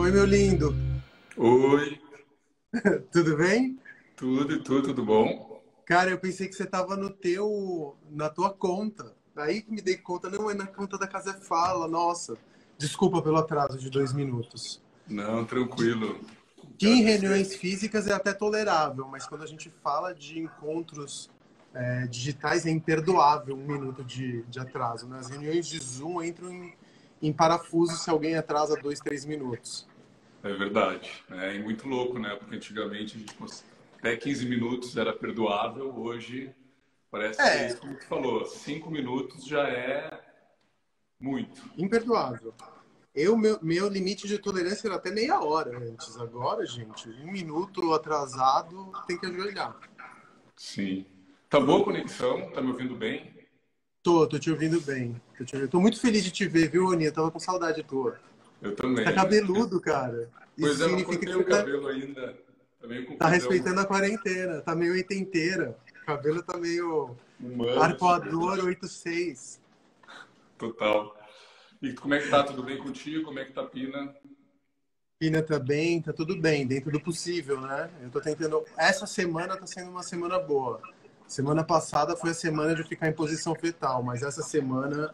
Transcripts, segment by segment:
Oi, meu lindo. Oi, Tudo bem? tudo e tudo bom? Cara, eu pensei que você tava na tua conta. Aí que me dei conta, não, é na conta da Casa Fala. Nossa, desculpa pelo atraso de 2 minutos. Não, tranquilo. Que em Agradecer. reuniões físicas é até tolerável, mas quando a gente fala de encontros digitais é imperdoável 1 minuto de atraso, né? As reuniões de Zoom entram em parafuso se alguém atrasa 2, 3 minutos. É verdade. É muito louco, né? Porque antigamente até 15 minutos era perdoável, hoje parece que é É, isso como tu falou, 5 minutos já é muito. imperdoável. Meu limite de tolerância era até meia hora antes. Agora, gente, 1 minuto atrasado tem que ajoelhar. Sim. Tá boa a conexão? Tá me ouvindo bem? Tô te ouvindo bem. Tô muito feliz de te ver, viu, Aninha? Tava com saudade tua. Eu Você tá também. cabeludo, cara. Isso Pois é, não significa que cortei você o tá, cabelo ainda. Tá meio tá compridão, respeitando a quarentena. Tá meio oitenteira. O cabelo tá meio humano, arpoador 86. total. E como é que tá? Tudo bem contigo? Como é que tá a Pina? Pina tá bem, tá tudo bem, dentro do possível, né? Eu tô tentando. Essa semana tá sendo uma semana boa. Semana passada foi a semana de ficar em posição fetal, mas essa semana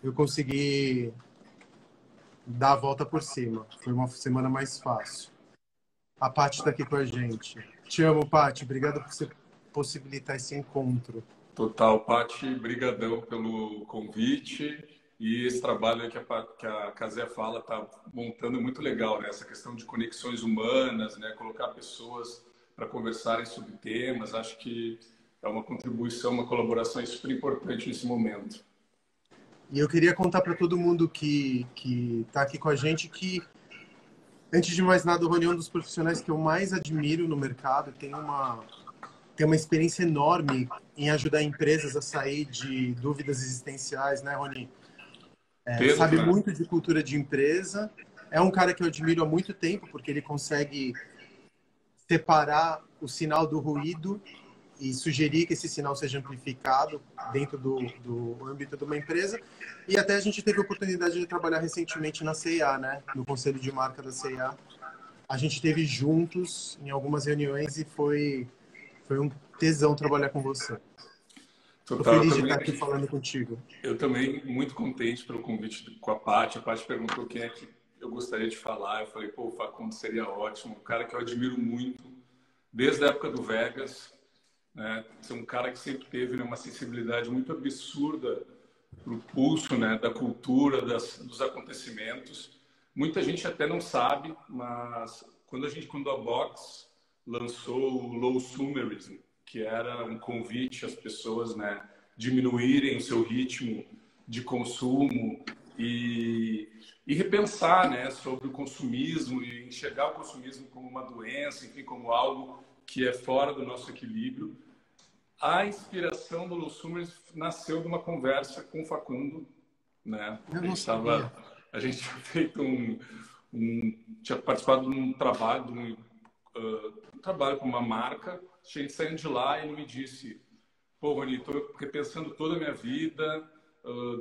eu consegui dar a volta por cima. Foi uma semana mais fácil. A Paty está aqui com a gente. Te amo, Paty. Obrigado por você possibilitar esse encontro. Total, Paty, brigadão pelo convite e esse trabalho aí que a Casé Fala está montando é muito legal, né? Essa questão de conexões humanas, né? Colocar pessoas para conversarem sobre temas, acho que é uma contribuição, uma colaboração super importante nesse momento. E eu queria contar para todo mundo que está aqui com a gente que, antes de mais nada, o Rony é um dos profissionais que eu mais admiro no mercado. Tem uma experiência enorme em ajudar empresas a sair de dúvidas existenciais, né, Rony? Tento, Sabe né? muito de cultura de empresa. É um cara que eu admiro há muito tempo, porque ele consegue separar o sinal do ruído e sugerir que esse sinal seja amplificado dentro do âmbito de uma empresa. E até a gente teve a oportunidade de trabalhar recentemente na C&A, né? No conselho de marca da C&A. A gente teve juntos em algumas reuniões e foi um tesão trabalhar com você. Estou Total, feliz de estar aqui falando contigo. eu também muito contente pelo convite com a Paty. A Paty perguntou quem é que eu gostaria de falar. Eu falei, pô, o Facundo seria ótimo. Um cara que eu admiro muito, desde a época do Vegas, né? Ser um cara que sempre teve, né, uma sensibilidade muito absurda para o pulso, né, da cultura, dos acontecimentos. Muita gente até não sabe, mas quando a Box lançou o Low Sumerism, que era um convite às pessoas, né, diminuírem o seu ritmo de consumo e repensar, né, sobre o consumismo e enxergar o consumismo como uma doença, enfim, como algo que é fora do nosso equilíbrio. A inspiração do Los Sumers nasceu de uma conversa com o Facundo, né? Eu não sabia. A gente tinha feito tinha participado de um trabalho, um trabalho com uma marca. A gente saindo de lá e ele me disse: pô, Rony, estou repensando toda a minha vida,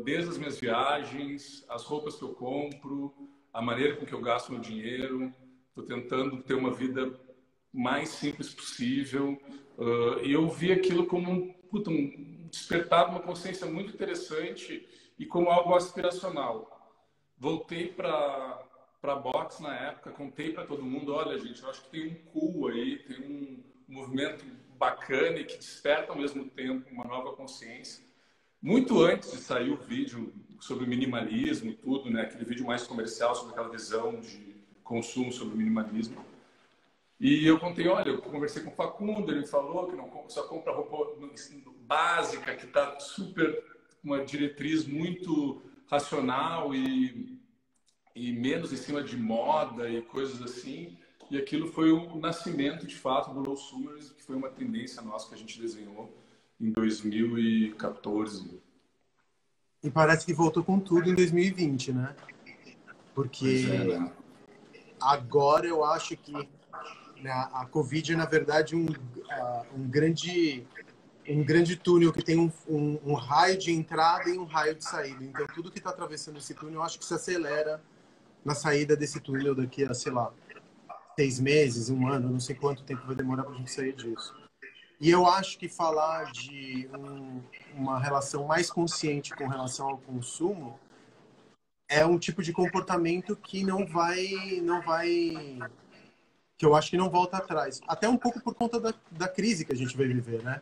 desde as minhas viagens, as roupas que eu compro, a maneira com que eu gasto meu dinheiro. Estou tentando ter uma vida mais simples possível. E eu vi aquilo como um despertar de uma consciência muito interessante e como algo aspiracional. Voltei para box na época, contei para todo mundo, olha, gente, eu acho que tem um cool aí, tem um movimento bacana e que desperta ao mesmo tempo uma nova consciência. Muito antes de sair o vídeo sobre minimalismo e tudo, né, aquele vídeo mais comercial sobre aquela visão de consumo sobre minimalismo. E eu contei, olha, eu conversei com o Facundo, ele falou que não só compra roupa básica, que está super uma diretriz muito racional e menos em cima de moda e coisas assim. E aquilo foi o nascimento, de fato, do Low Summers, que foi uma tendência nossa que a gente desenhou em 2014. E parece que voltou com tudo em 2020, né? Pois é, Porque né? agora eu acho que, né, a Covid é, na verdade, um grande túnel que tem um raio de entrada e um raio de saída. Então, tudo que está atravessando esse túnel, eu acho que se acelera na saída desse túnel daqui a, sei lá, 6 meses, um ano, não sei quanto tempo vai demorar para a gente sair disso. E eu acho que falar de uma relação mais consciente com relação ao consumo é um tipo de comportamento que que eu acho que não volta atrás. Até um pouco por conta da crise que a gente vai viver, né?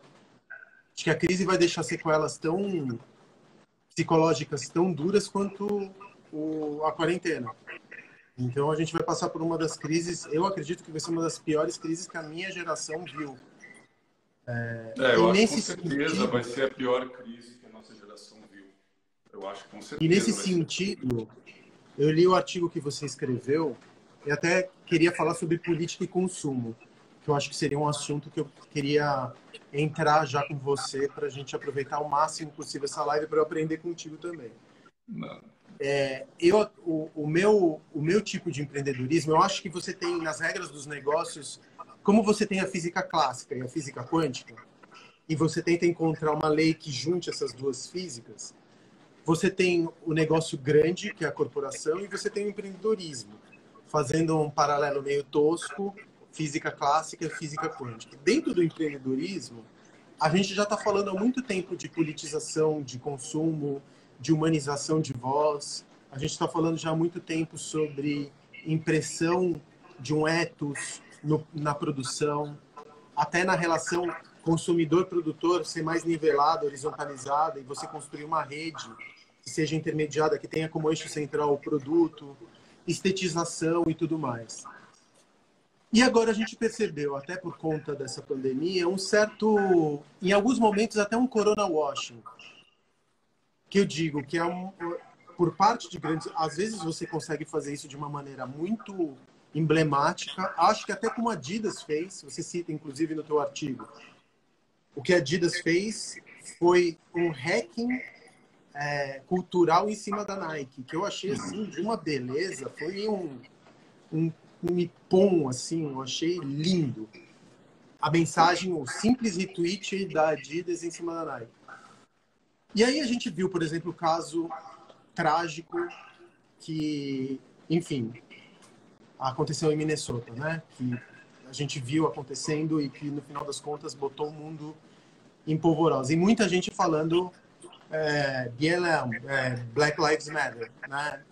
Acho que a crise vai deixar sequelas tão psicológicas tão duras quanto a quarentena. Então a gente vai passar por uma das crises, eu acredito que vai ser uma das piores crises que a minha geração viu. E Eu acho que com nesse certeza vai sentido, ser a pior crise que a nossa geração viu. Eu acho que com e nesse certeza vai ser. sentido, eu li o artigo que você escreveu e até queria falar sobre política e consumo, que eu acho que seria um assunto que eu queria entrar já com você para a gente aproveitar o máximo possível essa live para eu aprender contigo também. Não. O meu tipo de empreendedorismo, eu acho que você tem nas regras dos negócios, como você tem a física clássica e a física quântica, e você tenta encontrar uma lei que junte essas duas físicas, você tem o negócio grande, que é a corporação, e você tem o empreendedorismo, fazendo um paralelo meio tosco, física clássica e física quântica. Dentro do empreendedorismo, a gente já está falando há muito tempo de politização de consumo, de humanização de voz. A gente está falando já há muito tempo sobre impressão de um ethos na produção, até na relação consumidor-produtor ser mais nivelada, horizontalizada, e você construir uma rede que seja intermediada, que tenha como eixo central o produto, estetização e tudo mais. E agora a gente percebeu, até por conta dessa pandemia, um certo, em alguns momentos, até um corona washing, que eu digo que por parte de grandes, às vezes você consegue fazer isso de uma maneira muito emblemática, acho que até como a Adidas fez, você cita inclusive no teu artigo, o que a Adidas fez foi um hacking cultural em cima da Nike, que eu achei assim de uma beleza, foi um ipom, assim, eu achei lindo. A mensagem, o simples retweet da Adidas em cima da Nike. E aí a gente viu, por exemplo, o caso trágico que, enfim, aconteceu em Minnesota, né? Que a gente viu acontecendo e que, no final das contas, botou o mundo em polvorosa. E muita gente falando BLM, Black Lives Matter, né?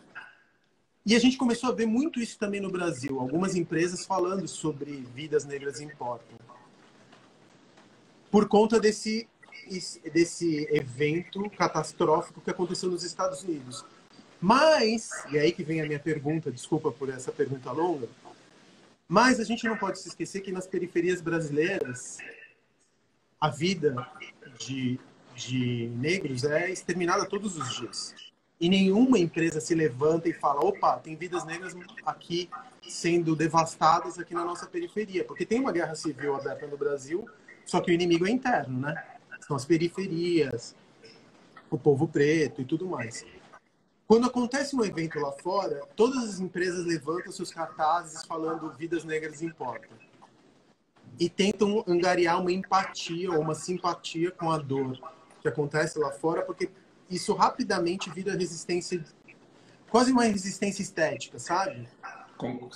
E a gente começou a ver muito isso também no Brasil. Algumas empresas falando sobre vidas negras importam. Por conta desse evento catastrófico que aconteceu nos Estados Unidos. Mas, e aí que vem a minha pergunta, desculpa por essa pergunta longa, mas a gente não pode se esquecer que nas periferias brasileiras a vida de negros é exterminada todos os dias. E nenhuma empresa se levanta e fala, opa, tem vidas negras aqui sendo devastadas aqui na nossa periferia. Porque tem uma guerra civil aberta no Brasil, só que o inimigo é interno, né? São as periferias, o povo preto e tudo mais. Quando acontece um evento lá fora, todas as empresas levantam seus cartazes falando vidas negras importam. E tentam angariar uma empatia ou uma simpatia com a dor que acontece lá fora, porque isso rapidamente vira resistência, quase uma resistência estética, sabe?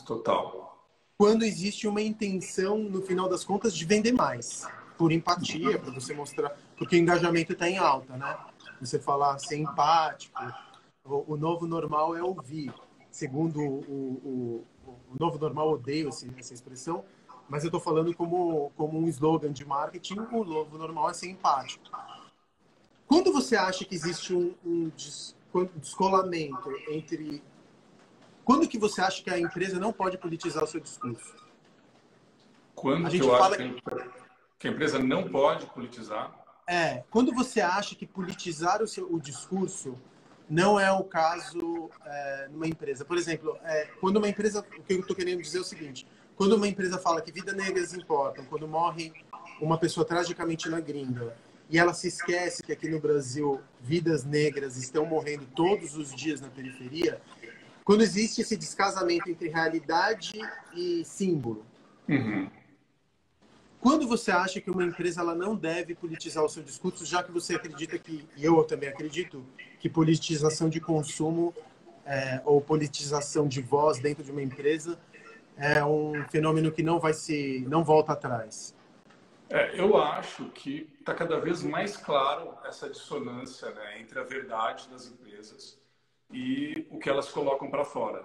Total. Quando existe uma intenção, no final das contas, de vender mais, por empatia, para você mostrar, porque o engajamento está em alta, né? Você falar ser empático, o novo normal é ouvir. Segundo o novo normal, odeio essa expressão, mas eu estou falando como um slogan de marketing, o novo normal é ser empático. Quando você acha que existe um descolamento entre... Quando que você acha que a empresa não pode politizar o seu discurso? Quando que eu acho que a empresa não pode politizar? Quando você acha que politizar o discurso não é o caso numa empresa. Por exemplo, quando uma empresa... O que eu estou querendo dizer é o seguinte. Quando uma empresa fala que vidas negras importam, quando morre uma pessoa tragicamente na gringa, e ela se esquece que aqui no Brasil vidas negras estão morrendo todos os dias na periferia, quando existe esse descasamento entre realidade e símbolo. Uhum. Quando você acha que uma empresa ela não deve politizar o seu discurso, já que você acredita que, e eu também acredito, que politização de consumo ou politização de voz dentro de uma empresa é um fenômeno que não volta atrás? Eu acho que está cada vez mais claro essa dissonância, né, entre a verdade das empresas e o que elas colocam para fora,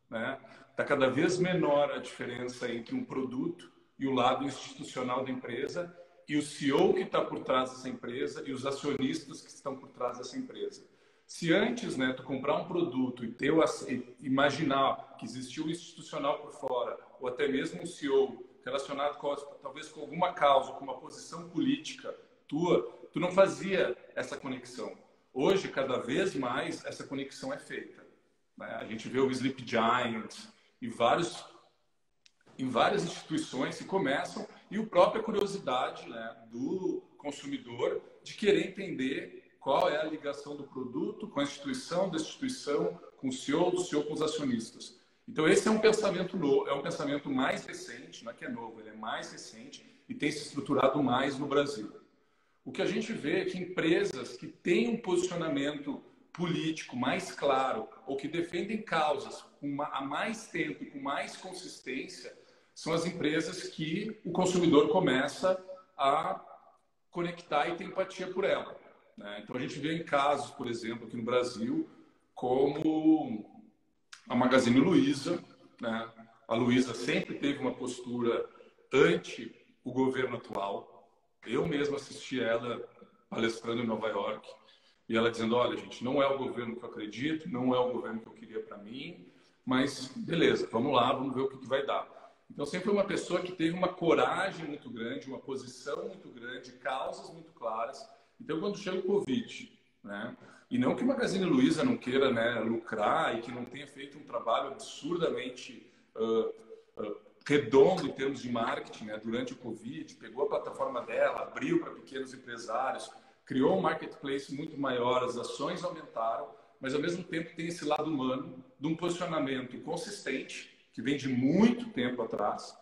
né? Está cada vez menor a diferença entre um produto e o lado institucional da empresa e o CEO que está por trás dessa empresa e os acionistas que estão por trás dessa empresa. Se antes, né, tu comprar um produto e imaginar que existia um institucional por fora, ou até mesmo um CEO relacionado talvez com alguma causa, com uma posição política tua, tu não fazia essa conexão. Hoje, cada vez mais, essa conexão é feita, né? A gente vê o Sleep Giants e em várias instituições que começam, e a própria curiosidade, né, do consumidor de querer entender qual é a ligação do produto com a instituição, da instituição, com o CEO, do CEO com os acionistas. Então, esse é um pensamento novo, é um pensamento mais recente, não é que é novo, ele é mais recente e tem se estruturado mais no Brasil. O que a gente vê é que empresas que têm um posicionamento político mais claro ou que defendem causas há mais tempo e com mais consistência são as empresas que o consumidor começa a conectar e ter empatia por ela, né? Então, a gente vê em casos, por exemplo, aqui no Brasil, como a Magazine Luiza, né? A Luiza sempre teve uma postura anti o governo atual. Eu mesmo assisti ela palestrando em Nova York e ela dizendo, olha, gente, não é o governo que eu acredito, não é o governo que eu queria para mim, mas beleza, vamos lá, vamos ver o que vai dar. Então, sempre foi uma pessoa que teve uma coragem muito grande, uma posição muito grande, causas muito claras. Então, quando chega o Covid, né? E não que o Magazine Luiza não queira, né, lucrar e que não tenha feito um trabalho absurdamente redondo em termos de marketing, né, durante o Covid, pegou a plataforma dela, abriu para pequenos empresários, criou um marketplace muito maior, as ações aumentaram, mas ao mesmo tempo tem esse lado humano de um posicionamento consistente, que vem de muito tempo atrás,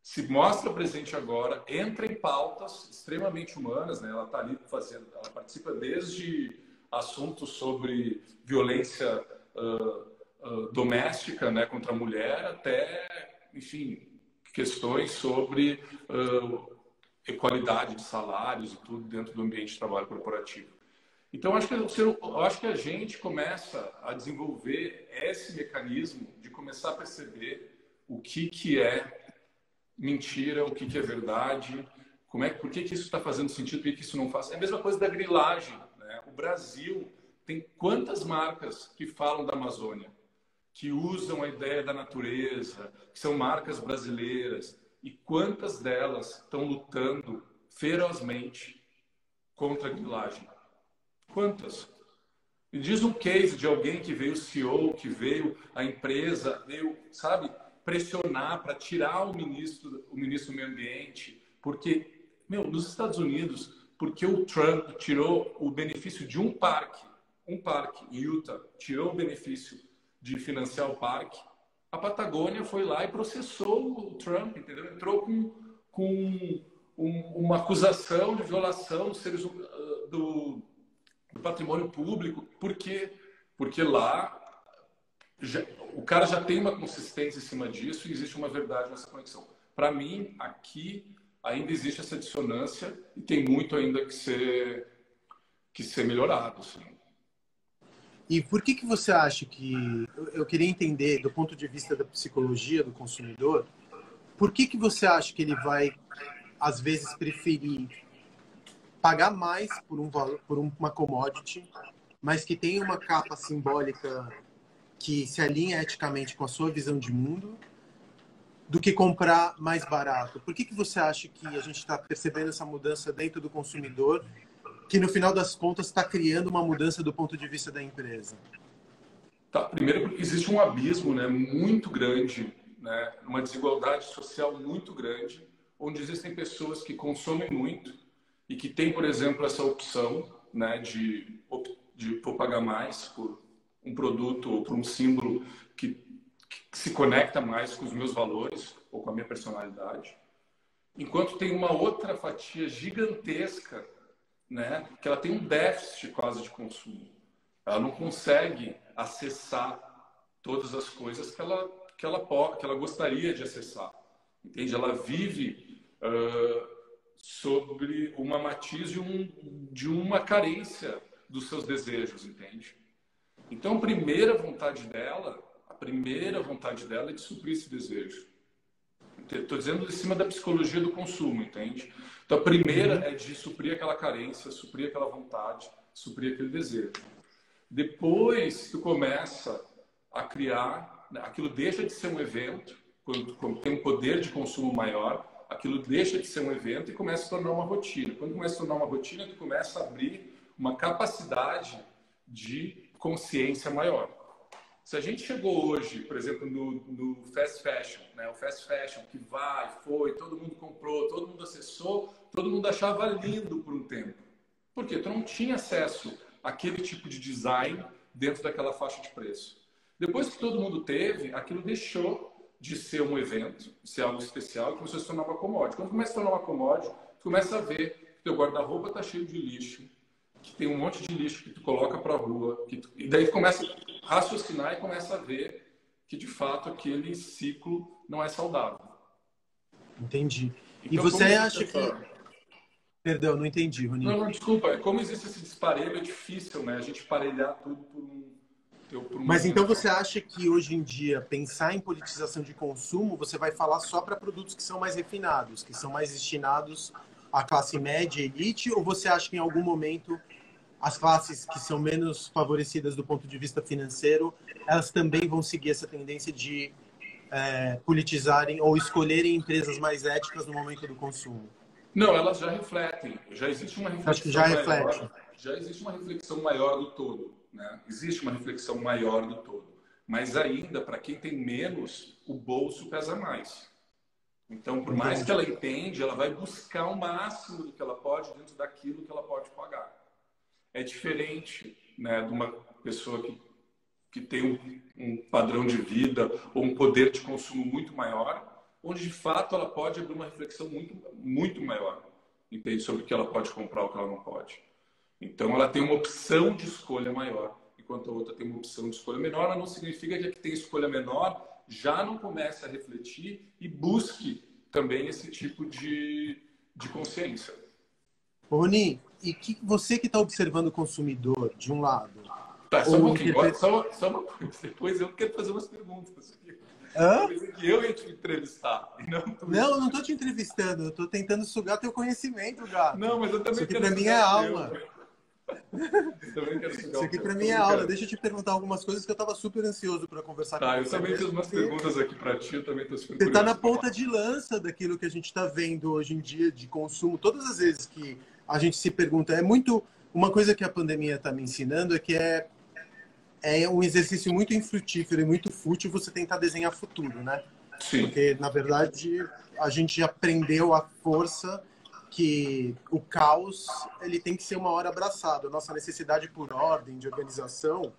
se mostra presente agora, entra em pautas extremamente humanas, né? Ela está ali fazendo, ela participa desde assuntos sobre violência doméstica, né, contra a mulher, até, enfim, questões sobre equalidade de salários e tudo dentro do ambiente de trabalho corporativo. Então, acho que a gente começa a desenvolver esse mecanismo de começar a perceber o que é mentira, o que é verdade, por que isso está fazendo sentido, por que isso não faz. É a mesma coisa da grilagem, né? O Brasil tem quantas marcas que falam da Amazônia, que usam a ideia da natureza, que são marcas brasileiras, e quantas delas estão lutando ferozmente contra a grilagem? Quantas? Me diz um case de alguém que veio o CEO, que veio a empresa, veio, sabe, pressionar para tirar o ministro do Meio Ambiente, porque, nos Estados Unidos, porque o Trump tirou o benefício de um parque em Utah, tirou o benefício de financiar o parque, a Patagônia foi lá e processou o Trump, entendeu? Entrou com uma acusação de violação do patrimônio público, porque lá o cara já tem uma consistência em cima disso e existe uma verdade nessa conexão. Para mim, aqui ainda existe essa dissonância e tem muito ainda que ser melhorado. Assim. E por que você acha que... Eu queria entender, do ponto de vista da psicologia do consumidor, por que você acha que ele vai, às vezes, preferir pagar mais por uma commodity, mas que tem uma capa simbólica que se alinha eticamente com a sua visão de mundo, do que comprar mais barato? Por que você acha que a gente está percebendo essa mudança dentro do consumidor, que no final das contas está criando uma mudança do ponto de vista da empresa? Tá, primeiro porque existe um abismo, né, muito grande, né, uma desigualdade social muito grande, onde existem pessoas que consomem muito e que têm, por exemplo, essa opção, né, de vou pagar mais por um produto ou por um símbolo que se conecta mais com os meus valores ou com a minha personalidade. Enquanto tem uma outra fatia gigantesca, né, que ela tem um déficit quase de consumo. Ela não consegue acessar todas as coisas que ela gostaria de acessar. Entende? Ela vive sobre uma matiz de uma carência dos seus desejos, entende? Então, a primeira vontade dela é de suprir esse desejo. Estou dizendo de cima da psicologia do consumo, entende? Então, a primeira é de suprir aquela carência, suprir aquela vontade, suprir aquele desejo. Depois, tu começa a criar, aquilo deixa de ser um evento, quando tem um poder de consumo maior, aquilo deixa de ser um evento e começa a se tornar uma rotina. Quando começa a se tornar uma rotina, tu começa a abrir uma capacidade de consciência maior. Se a gente chegou hoje, por exemplo, no fast fashion, né? O fast fashion que foi, todo mundo comprou, todo mundo acessou, todo mundo achava lindo por um tempo. Por quê? Tu não tinha acesso àquele tipo de design dentro daquela faixa de preço. Depois que todo mundo teve, aquilo deixou de ser um evento, de ser algo especial, e começou a se tornar uma commodity. Quando começa a se tornar uma commodity, tu começa a ver que teu guarda-roupa está cheio de lixo, que tem um monte de lixo que tu coloca para a rua, e daí tu começa a raciocinar e começa a ver que, de fato, aquele ciclo não é saudável. Entendi. Então, e você acha que... Perdão, não entendi, Rony. Não, desculpa. Como existe esse desparelho, é difícil, né? A gente parelhar tudo por um... Mas então você acha que hoje em dia, pensar em politização de consumo, você vai falar só para produtos que são mais refinados, que são mais destinados à classe média e elite, ou você acha que em algum momento as classes que são menos favorecidas do ponto de vista financeiro, elas também vão seguir essa tendência de politizarem ou escolherem empresas mais éticas no momento do consumo? Não, elas já refletem. Já existe uma reflexão. Acho que já reflete. Já existe uma reflexão maior do todo, né? Existe uma reflexão maior do todo. Mas ainda, para quem tem menos, o bolso pesa mais. Então, por mais que ela entende, ela vai buscar o máximo do que ela pode dentro daquilo que ela pode pagar. É diferente, né, de uma pessoa que tem um padrão de vida ou um poder de consumo muito maior, onde de fato ela pode abrir uma reflexão muito maior, entende? Sobre o que ela pode comprar, o que ela não pode. Então ela tem uma opção de escolha maior, enquanto a outra tem uma opção de escolha menor. Mas não significa que a que tem escolha menor já não comece a refletir e busque também esse tipo de consciência. Rony, e você que está observando o consumidor, de um lado... Tá, só um pouquinho, só uma coisa. Depois eu quero fazer umas perguntas aqui. Hã? Que eu ia te entrevistar. Não, eu não estou te entrevistando. Eu estou tentando sugar teu conhecimento, gato. Não, mas eu também Isso aqui para mim é aula. Isso aqui para mim é aula. Deixa eu te perguntar algumas coisas que eu estava super ansioso para conversar com você. Tá, eu também fiz umas perguntas aqui para ti. Eu também estou super curioso. Você está na ponta de lança daquilo que a gente está vendo hoje em dia de consumo. Todas as vezes que a gente se pergunta, uma coisa que a pandemia está me ensinando é que é um exercício muito infrutífero e muito fútil você tentar desenhar futuro, né? Sim. Porque, na verdade, a gente já aprendeu à força que o caos ele tem que ser uma hora abraçado. A nossa necessidade por ordem, de organização,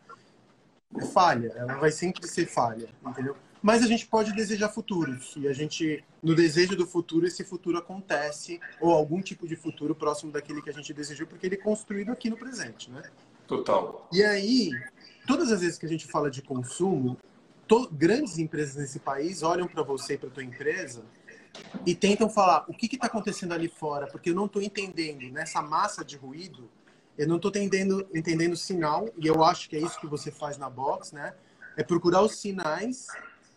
é falha. Ela vai sempre ser falha, entendeu? Mas a gente pode desejar futuros. E a gente, no desejo do futuro, esse futuro acontece, ou algum tipo de futuro próximo daquele que a gente desejou, porque ele é construído aqui no presente, né? Total. E aí... Todas as vezes que a gente fala de consumo, grandes empresas nesse país olham para você e para a tua empresa e tentam falar o que está acontecendo ali fora, porque eu não estou entendendo nessa massa de ruído, eu não estou entendendo o sinal, e eu acho que é isso que você faz na Box, né? É procurar os sinais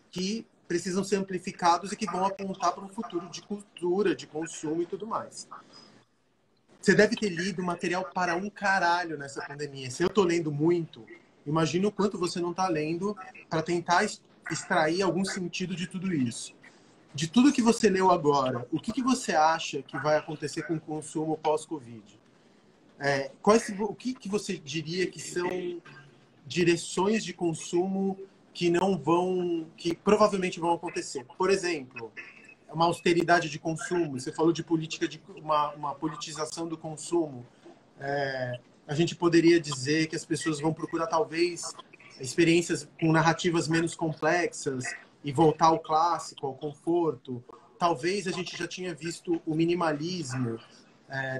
que precisam ser amplificados e que vão apontar para um futuro de cultura, de consumo e tudo mais. Você deve ter lido material para um caralho nessa pandemia. Se eu estou lendo muito... Imagina o quanto você não está lendo para tentar extrair algum sentido de tudo isso. De tudo que você leu agora, o que você acha que vai acontecer com o consumo pós-Covid? O que você diria que são direções de consumo que provavelmente vão acontecer? Por exemplo, uma austeridade de consumo. Você falou de política uma politização do consumo. A gente poderia dizer que as pessoas vão procurar, talvez, experiências com narrativas menos complexas e voltar ao clássico, ao conforto. Talvez a gente já tinha visto o minimalismo,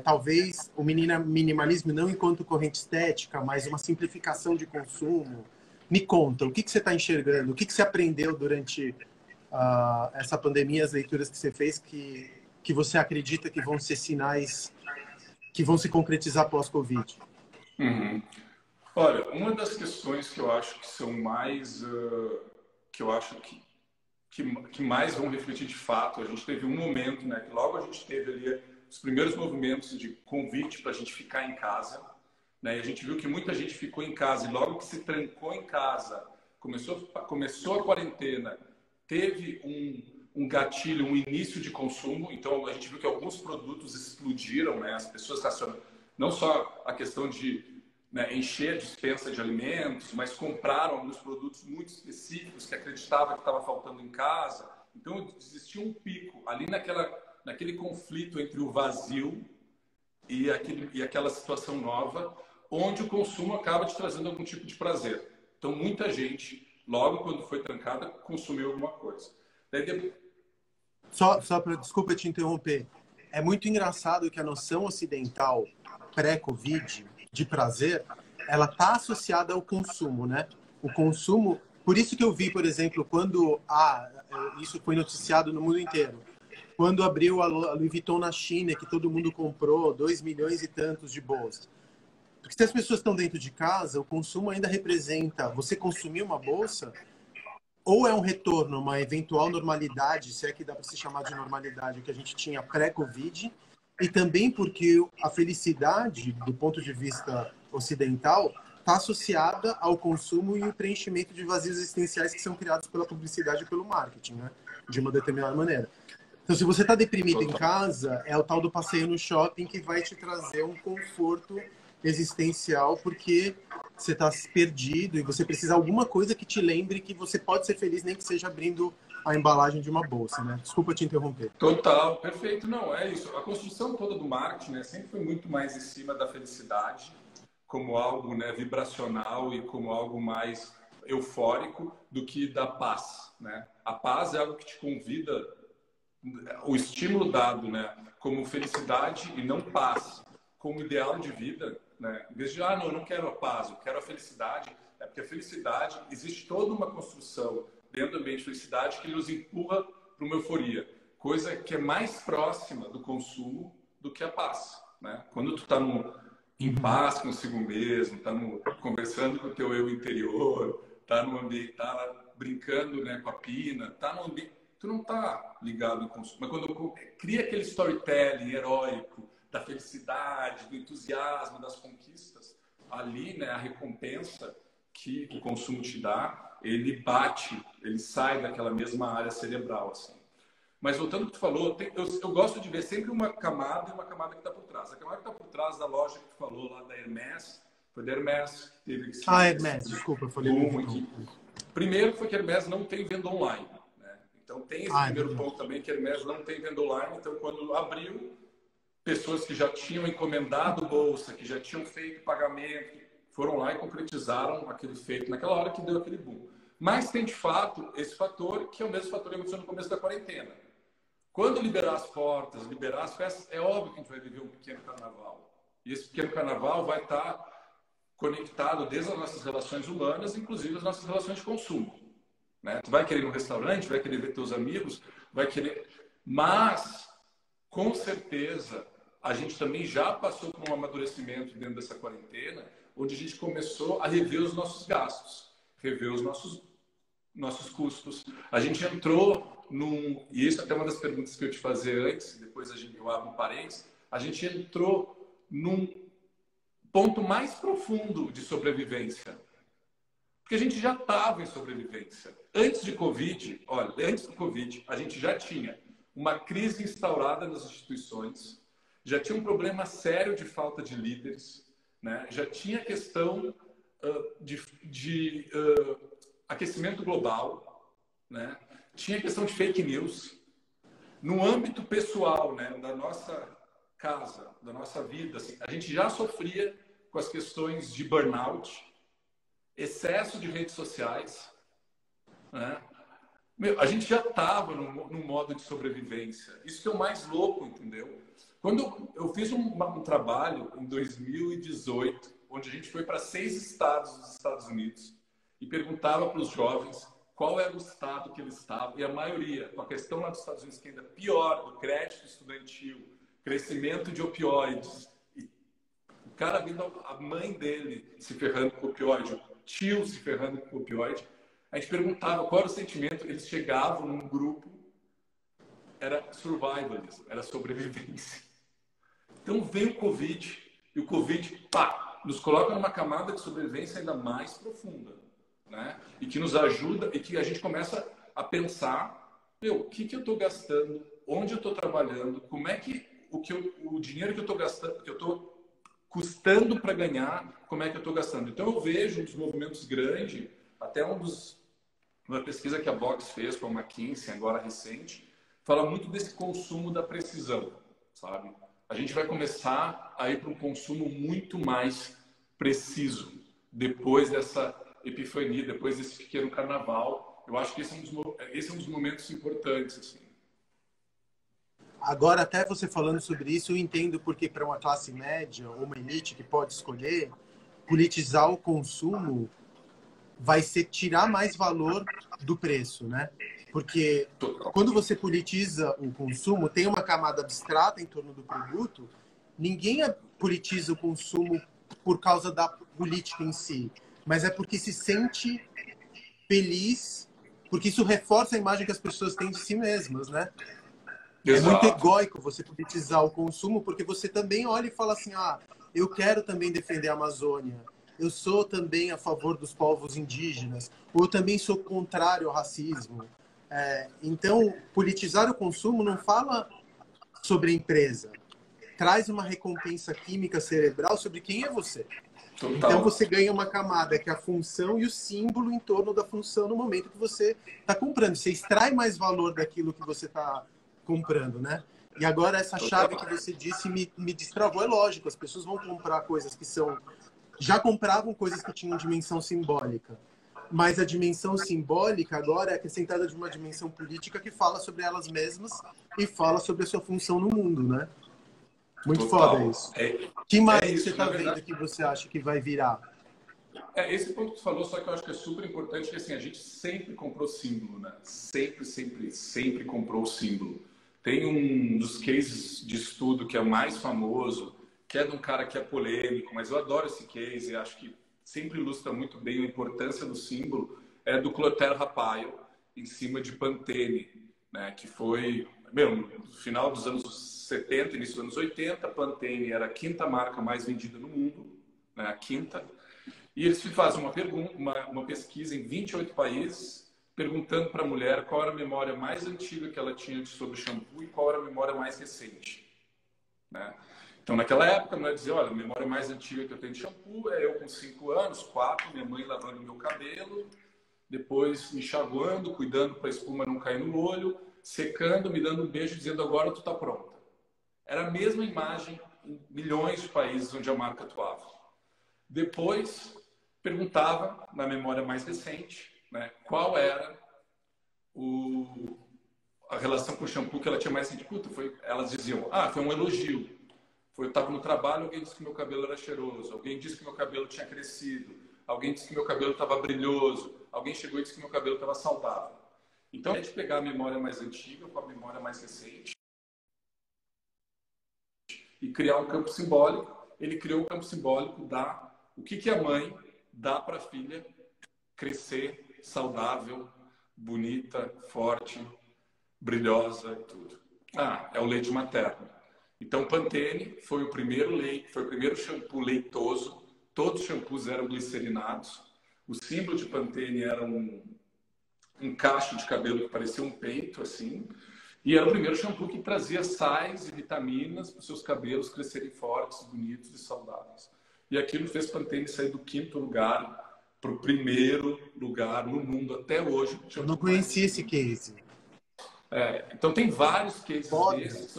talvez o minimalismo não enquanto corrente estética, mas uma simplificação de consumo. Me conta, o que você está enxergando? O que você aprendeu durante essa pandemia, as leituras que você fez, que você acredita que vão ser sinais que vão se concretizar pós-Covid? Uhum. Olha, uma das questões que eu acho que são mais, que eu acho que mais vão refletir de fato, a gente teve um momento, né, que logo a gente teve ali os primeiros movimentos de convite para a gente ficar em casa, né, e a gente viu que muita gente ficou em casa, e logo que se trancou em casa, começou a quarentena, teve um gatilho, um início de consumo, então a gente viu que alguns produtos explodiram, né, as pessoas estacionam, não só a questão de, né, encher a despensa de alimentos, mas compraram alguns produtos muito específicos que acreditavam que estava faltando em casa. Então, existia um pico ali naquele conflito entre o vazio e aquela situação nova, onde o consumo acaba te trazendo algum tipo de prazer. Então, muita gente, logo quando foi trancada, consumiu alguma coisa. Daí, Desculpa te interromper. É muito engraçado que a noção ocidental pré-Covid de prazer, ela está associada ao consumo, né? O consumo, por isso que eu vi, por exemplo, quando isso foi noticiado no mundo inteiro, quando abriu a Louis Vuitton na China, que todo mundo comprou 2 milhões e tantos de bolsas. Porque se as pessoas estão dentro de casa, o consumo ainda representa você consumir uma bolsa, ou é um retorno, uma eventual normalidade, se é que dá para se chamar de normalidade, que a gente tinha pré-Covid, e também porque a felicidade, do ponto de vista ocidental, está associada ao consumo e o preenchimento de vazios existenciais que são criados pela publicidade e pelo marketing, né? De uma determinada maneira. Então, se você está deprimido em casa, é o tal do passeio no shopping que vai te trazer um conforto existencial, porque você está perdido e você precisa de alguma coisa que te lembre que você pode ser feliz, nem que seja abrindo a embalagem de uma bolsa, né? Desculpa te interromper. total, perfeito. Não, é isso. A construção toda do marketing, né, sempre foi muito mais em cima da felicidade, como algo, né, vibracional e como algo mais eufórico do que da paz, né? A paz é algo que te convida, o estímulo dado, né, como felicidade e não paz, como ideal de vida, né? Em vez de, não, eu não quero a paz, eu quero a felicidade, é porque a felicidade, existe toda uma construção dentro do ambiente de felicidade que nos empurra para uma euforia, coisa que é mais próxima do consumo do que a paz, né? Quando tu está em paz consigo mesmo, tá conversando com o teu eu interior, tá no ambiente, tá brincando, né, com a pina, tá no ambiente, tu não tá ligado no consumo. Mas quando cria aquele storytelling heróico da felicidade, do entusiasmo, das conquistas, ali, né, a recompensa que o consumo te dá, ele bate, ele sai daquela mesma área cerebral, assim. Mas voltando ao que tu falou, eu gosto de ver sempre uma camada e uma camada que está por trás. A camada que está por trás da loja que tu falou lá da Hermès, foi da Hermès que teve esse Hermès, desculpa, eu falei boom aqui. Primeiro foi que a Hermès não tem venda online, né? Então tem esse primeiro ponto também, que a Hermès não tem venda online. Então quando abriu, pessoas que já tinham encomendado bolsa, que já tinham feito pagamento, foram lá e concretizaram aquele feito naquela hora que deu aquele boom. Mas tem de fato esse fator, que é o mesmo fator que aconteceu no começo da quarentena. Quando liberar as portas, liberar as festas, é óbvio que a gente vai viver um pequeno carnaval. E esse pequeno carnaval vai estar conectado desde as nossas relações humanas, inclusive as nossas relações de consumo, né? Tu vai querer ir no restaurante, vai querer ver teus amigos, vai querer... Mas, com certeza, a gente também já passou por um amadurecimento dentro dessa quarentena, onde a gente começou a rever os nossos gastos, rever os nossos custos. A gente entrou e isso é até uma das perguntas que eu te fazer antes, depois eu abro um parênteses, a gente entrou num ponto mais profundo de sobrevivência. Porque a gente já estava em sobrevivência. Antes de Covid, antes do Covid, a gente já tinha uma crise instaurada nas instituições, já tinha um problema sério de falta de líderes, né? Já tinha questão de aquecimento global, né? Tinha questão de fake news. No âmbito pessoal, né, da nossa casa, da nossa vida, assim, a gente já sofria com as questões de burnout, excesso de redes sociais, né? A gente já estava num modo de sobrevivência. Isso que é o mais louco, entendeu? Quando eu fiz um trabalho em 2018, onde a gente foi para 6 estados dos Estados Unidos, e perguntava para os jovens qual era o estado que eles estavam, e a maioria, com a questão lá dos Estados Unidos que ainda é pior, do crédito estudantil, crescimento de opioides, e o cara vendo a mãe dele se ferrando com opioide, o tio se ferrando com opioide, a gente perguntava qual era o sentimento, eles chegavam num grupo, era survivalism, era sobrevivência. Então vem o Covid, e o Covid, pá, nos coloca numa camada de sobrevivência ainda mais profunda, né? E que nos ajuda, e que a gente começa a pensar, o que eu estou gastando, onde eu estou trabalhando, como é que o dinheiro que eu estou gastando, que eu estou custando para ganhar, como é que eu estou gastando. Então eu vejo um dos movimentos grandes, até uma pesquisa que a Vox fez com a McKinsey, agora recente, fala muito desse consumo da precisão, sabe? A gente vai começar a ir para um consumo muito mais preciso depois dessa epifania, depois desse pequeno carnaval. Eu acho que esse é um dos momentos importantes, assim. Agora, até você falando sobre isso, eu entendo porque para uma classe média ou uma elite que pode escolher, politizar o consumo vai ser tirar mais valor do preço, né? Porque quando você politiza o consumo, tem uma camada abstrata em torno do produto, ninguém politiza o consumo por causa da política em si, mas é porque se sente feliz, porque isso reforça a imagem que as pessoas têm de si mesmas, né? É muito Exato. egóico você politizar o consumo, porque você também olha e fala assim, eu quero também defender a Amazônia, eu sou também a favor dos povos indígenas, ou eu também sou contrário ao racismo. Então, politizar o consumo não fala sobre a empresa, traz uma recompensa química cerebral sobre quem é você. Então, Total. você ganha uma camada que é a função e o símbolo em torno da função no momento que você está comprando. Você extrai mais valor daquilo que você está comprando, né? E agora essa chave que você disse me destravou. É lógico, as pessoas vão comprar coisas que são... Já compravam coisas que tinham dimensão simbólica. Mas a dimensão simbólica agora é acrescentada de uma dimensão política que fala sobre elas mesmas e fala sobre a sua função no mundo, né? Muito foda Total. isso. Que mais que você Isso, na está vendo verdade. que você acha que vai virar? Esse ponto que você falou, só que eu acho que é super importante, que assim, a gente sempre comprou símbolo, né? Sempre, sempre, sempre comprou símbolo. Tem um dos cases de estudo que é o mais famoso, que é de um cara que é polêmico, mas eu adoro esse case, acho que sempre ilustra muito bem a importância do símbolo, é do Clotaire Rapaio, em cima de Pantene, né? Que foi, no final dos anos 70, início dos anos 80, Pantene era a quinta marca mais vendida no mundo, né? A quinta. E eles fazem uma pesquisa em 28 países, perguntando para a mulher qual era a memória mais antiga que ela tinha sobre shampoo e qual era a memória mais recente, né? Então, naquela época, a mulher dizia, olha, a memória mais antiga que eu tenho de shampoo é eu com 5 anos, 4, minha mãe lavando meu cabelo, depois me enxaguando, cuidando para a espuma não cair no olho, secando, me dando um beijo, dizendo, agora tu está pronta. Era a mesma imagem em milhões de países onde a marca atuava. Depois, perguntava, na memória mais recente, né, qual era a relação com o shampoo que ela tinha mais sentido. Elas diziam, foi um elogio. Eu estava no trabalho, alguém disse que meu cabelo era cheiroso, alguém disse que meu cabelo tinha crescido, alguém disse que meu cabelo estava brilhoso, alguém chegou e disse que meu cabelo estava saudável. Então, a gente pegar a memória mais antiga com a memória mais recente e criar um campo simbólico. Ele criou um campo simbólico o que a mãe dá para a filha crescer saudável, bonita, forte, brilhosa e tudo. É o leite materno. Então, Pantene foi o primeiro shampoo leitoso. Todos os shampoos eram glicerinados. O símbolo de Pantene era um cacho de cabelo que parecia um peito, assim. E era o primeiro shampoo que trazia sais e vitaminas para os seus cabelos crescerem fortes, bonitos e saudáveis. E aquilo fez Pantene sair do 5º lugar para o 1º lugar no mundo até hoje. Eu não conhecia esse case. Então tem vários cases Foda. desses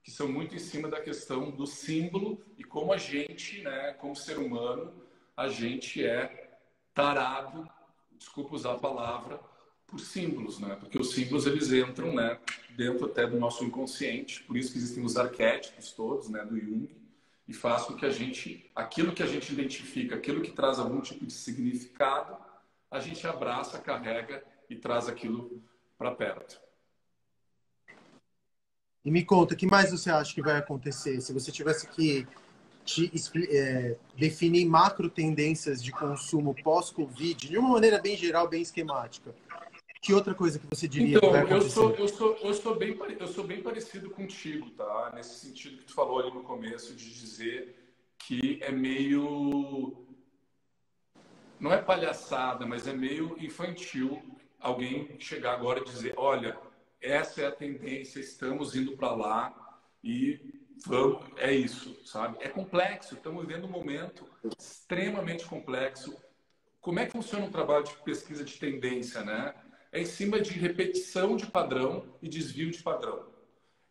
que são muito em cima da questão do símbolo e como a gente, né, como ser humano, a gente é tarado, desculpa usar a palavra, por símbolos, né? Porque os símbolos eles entram, né, dentro até do nosso inconsciente, por isso que existem os arquétipos todos, né, do Jung, e faz com que aquilo que a gente identifica, aquilo que traz algum tipo de significado, a gente abraça, carrega e traz aquilo para perto. E me conta, o que mais você acha que vai acontecer? Se você tivesse que definir macro tendências de consumo pós-Covid, de uma maneira bem geral, bem esquemática, que outra coisa que você diria que vai Então, acontecer? eu sou bem parecido contigo, tá? Nesse sentido que tu falou ali no começo, de dizer que é meio... Não é palhaçada, mas é meio infantil alguém chegar agora e dizer, olha, essa é a tendência, estamos indo para lá e vamos, é isso, sabe? É complexo, estamos vivendo um momento extremamente complexo. Como é que funciona um trabalho de pesquisa de tendência, né? É em cima de repetição de padrão e desvio de padrão.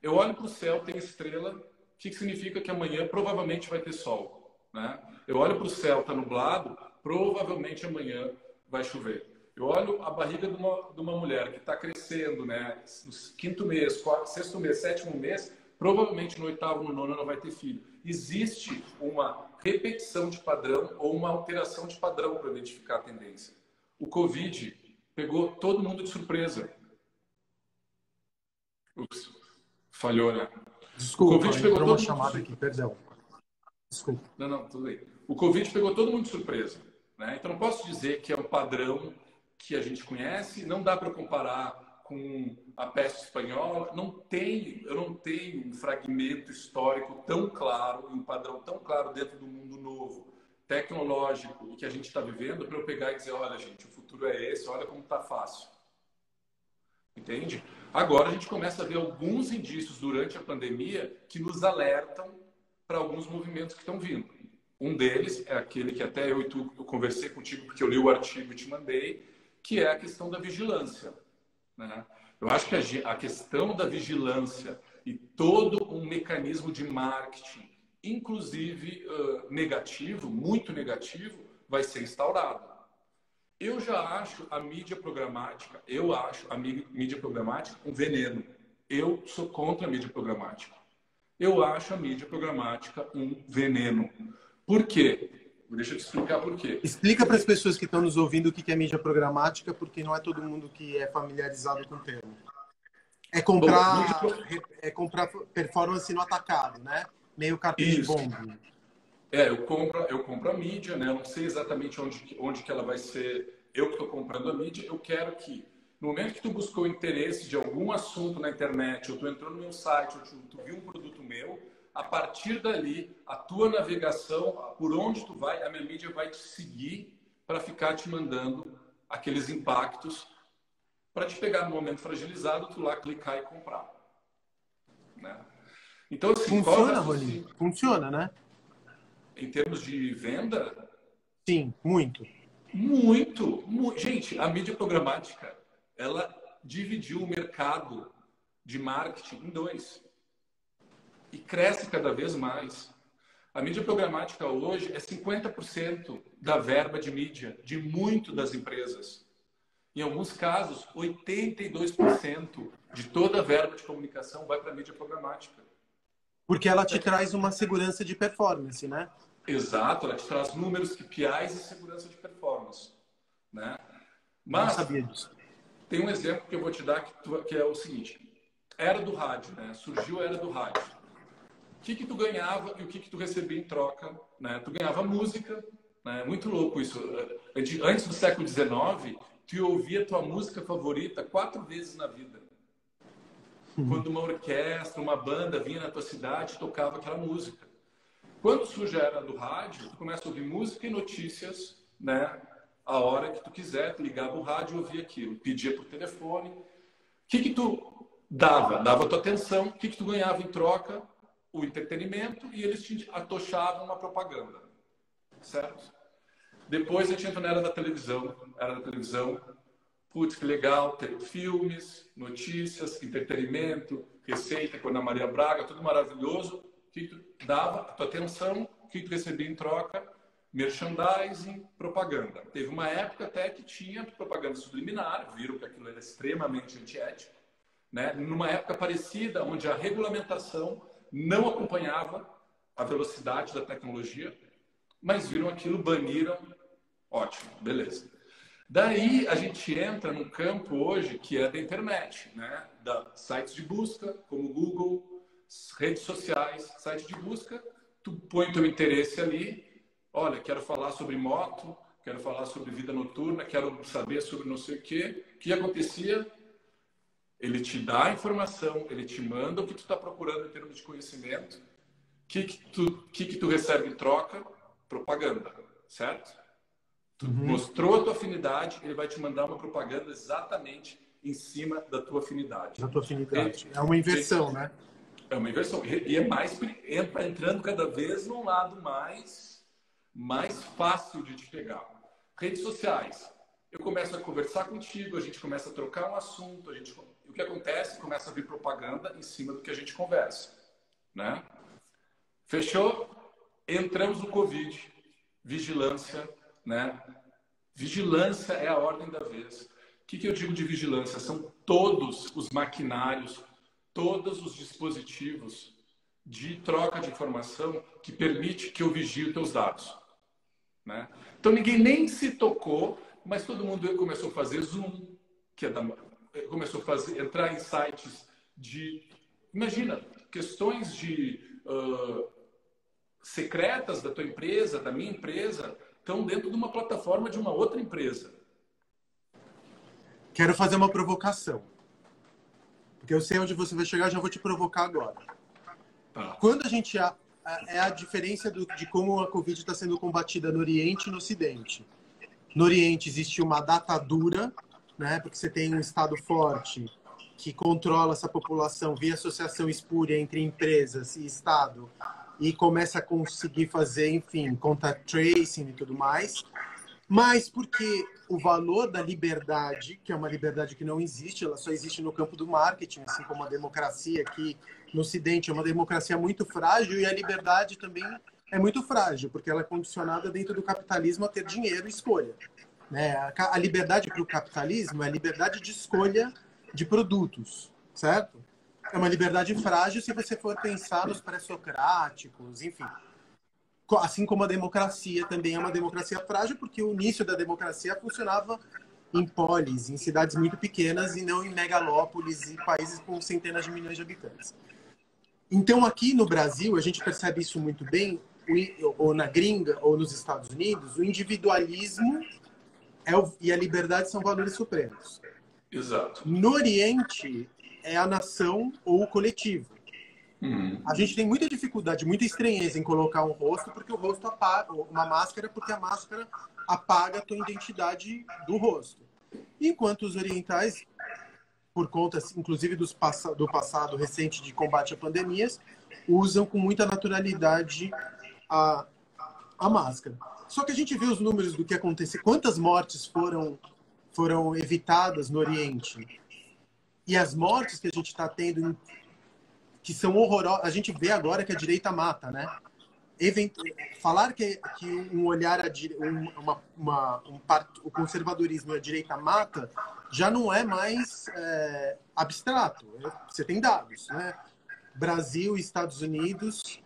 Eu olho para o céu, tem estrela, o que significa que amanhã provavelmente vai ter sol, né? Eu olho para o céu, está nublado, provavelmente amanhã vai chover. Eu olho a barriga de uma mulher que está crescendo, né? No quinto mês, sexto mês, sétimo mês, provavelmente no oitavo, no nono ela vai ter filho. Existe uma repetição de padrão ou uma alteração de padrão para identificar a tendência. O Covid pegou todo mundo de surpresa. Ups, falhou, né? O Desculpa, Covid pegou entrou uma todo mundo de chamada aqui, surpresa. perdão. Desculpa. Não, tudo bem. O Covid pegou todo mundo de surpresa, né? Então não posso dizer que é um padrão que a gente conhece, não dá para comparar com a peste espanhola, eu não tenho um fragmento histórico tão claro, um padrão tão claro dentro do mundo novo, tecnológico, e que a gente está vivendo, para eu pegar e dizer, olha gente, o futuro é esse, olha como está fácil. Entende? Agora a gente começa a ver alguns indícios durante a pandemia que nos alertam para alguns movimentos que estão vindo. Um deles é aquele que até eu e tu eu conversei contigo, porque eu li o artigo e te mandei, que é a questão da vigilância, né? Eu acho que a questão da vigilância e todo um mecanismo de marketing, inclusive negativo, muito negativo, vai ser instaurado. Eu já acho a mídia programática, um veneno. Eu sou contra a mídia programática. Eu acho a mídia programática um veneno. Por quê? Deixa eu te explicar por quê. Explica para as pessoas que estão nos ouvindo o que é mídia programática, porque não é todo mundo que é familiarizado com o termo. É comprar, Bom, é comprar performance no atacado, né? Meio carpete isso. bomba. Eu compro a mídia, né? Eu não sei exatamente onde que ela vai ser. Eu que estou comprando a mídia, eu quero que, no momento que tu buscou interesse de algum assunto na internet, ou tu entrou no meu site, ou tu viu um produto meu, a partir dali, a tua navegação, por onde tu vai, a minha mídia vai te seguir para ficar te mandando aqueles impactos para te pegar no momento fragilizado, tu lá clicar e comprar. Né? Então, assim, Funciona, Rony? Funciona, né? Em termos de venda, Sim, muito. muito. Gente, a mídia programática, ela dividiu o mercado de marketing em dois. E cresce cada vez mais. A mídia programática hoje é 50% da verba de mídia de muito das empresas. Em alguns casos, 82% de toda a verba de comunicação vai para a mídia programática. Porque ela te traz uma segurança de performance, né? Exato, ela te traz números, KPIs e segurança de performance. Né? Não Mas sabia disso. tem um exemplo que eu vou te dar que é o seguinte. Era do rádio, né? Surgiu a era do rádio. O que tu ganhava e o que tu recebia em troca? Né? Tu ganhava música, né? Muito louco isso. Antes do século XIX, tu ouvia tua música favorita 4 vezes na vida. Quando uma orquestra, uma banda vinha na tua cidade e tocava aquela música. Quando surge a era do rádio, tu começa a ouvir música e notícias, né? A hora que tu quiser, tu ligava o rádio e ouvia aquilo. Pedia por telefone. O que tu dava? Dava a tua atenção. O que tu ganhava em troca? O entretenimento, e eles te atochavam uma propaganda. Certo? Depois a gente entra na era da televisão. Era da televisão. Putz, que legal, ter filmes, notícias, entretenimento, receita com a Ana Maria Braga, tudo maravilhoso. O que tu dava? A tua atenção. O que tu recebia em troca? Merchandising, propaganda. Teve uma época até que tinha propaganda subliminar, viram que aquilo era extremamente antiético. Né? Numa época parecida, onde a regulamentação não acompanhava a velocidade da tecnologia, mas viram aquilo, baniram, ótimo, beleza. Daí a gente entra num campo hoje que é da internet, né? Da sites de busca, como Google, redes sociais, site de busca, tu põe teu interesse ali, olha, quero falar sobre moto, quero falar sobre vida noturna, quero saber sobre não sei o quê. O que acontecia? Ele te dá a informação, ele te manda o que tu está procurando em termos de conhecimento. O que tu recebe em troca? Propaganda, certo? Tu mostrou a tua afinidade, ele vai te mandar uma propaganda exatamente em cima da tua afinidade. Da tua afinidade. É uma inversão, né? É uma inversão. E é mais entrando cada vez num lado mais fácil de te pegar. Redes sociais. Eu começo a conversar contigo, a gente começa a trocar um assunto, o que acontece? Começa a vir propaganda em cima do que a gente conversa, né? Fechou? Entramos no Covid. Vigilância, né? Vigilância é a ordem da vez. O que eu digo de vigilância? São todos os maquinários, todos os dispositivos de troca de informação que permite que eu vigie os teus dados, né? Então ninguém nem se tocou, mas todo mundo começou a fazer Zoom, começou a entrar em sites de... Imagina, questões de... secretas da tua empresa, da minha empresa, estão dentro de uma plataforma de uma outra empresa. Quero fazer uma provocação. Porque eu sei onde você vai chegar, já vou te provocar agora. Tá. Quando a gente... É a diferença de como a Covid está sendo combatida no Oriente e no Ocidente. No Oriente existe uma datadura, né? Porque você tem um Estado forte que controla essa população via associação espúria entre empresas e Estado, e começa a conseguir fazer, enfim, contact tracing e tudo mais, mas porque o valor da liberdade, que é uma liberdade que não existe, ela só existe no campo do marketing, assim como a democracia aqui no Ocidente é uma democracia muito frágil, e a liberdade também é muito frágil, porque ela é condicionada dentro do capitalismo a ter dinheiro e escolha, né? A liberdade para o capitalismo é a liberdade de escolha de produtos, certo? É uma liberdade frágil se você for pensar nos pré-socráticos, enfim. Assim como a democracia também é uma democracia frágil, porque o início da democracia funcionava em polis, em cidades muito pequenas, e não em megalópolis e países com centenas de milhões de habitantes. Então, aqui no Brasil, a gente percebe isso muito bem, ou na gringa, ou nos Estados Unidos, o individualismo e a liberdade são valores supremos. Exato. No Oriente, é a nação ou o coletivo. A gente tem muita dificuldade, muita estranheza em colocar um rosto, porque o rosto apaga, uma máscara, porque a máscara apaga a tua identidade do rosto. Enquanto os orientais, por conta, inclusive, do passado recente de combate a pandemias, usam com muita naturalidade a máscara. Só que a gente vê os números do que aconteceu, quantas mortes foram evitadas no Oriente. E as mortes que a gente está tendo, que são horrorosas, a gente vê agora que a direita mata, né? Falar que um olhar, o conservadorismo e a direita mata, já não é mais abstrato. Você tem dados, né? Brasil e Estados Unidos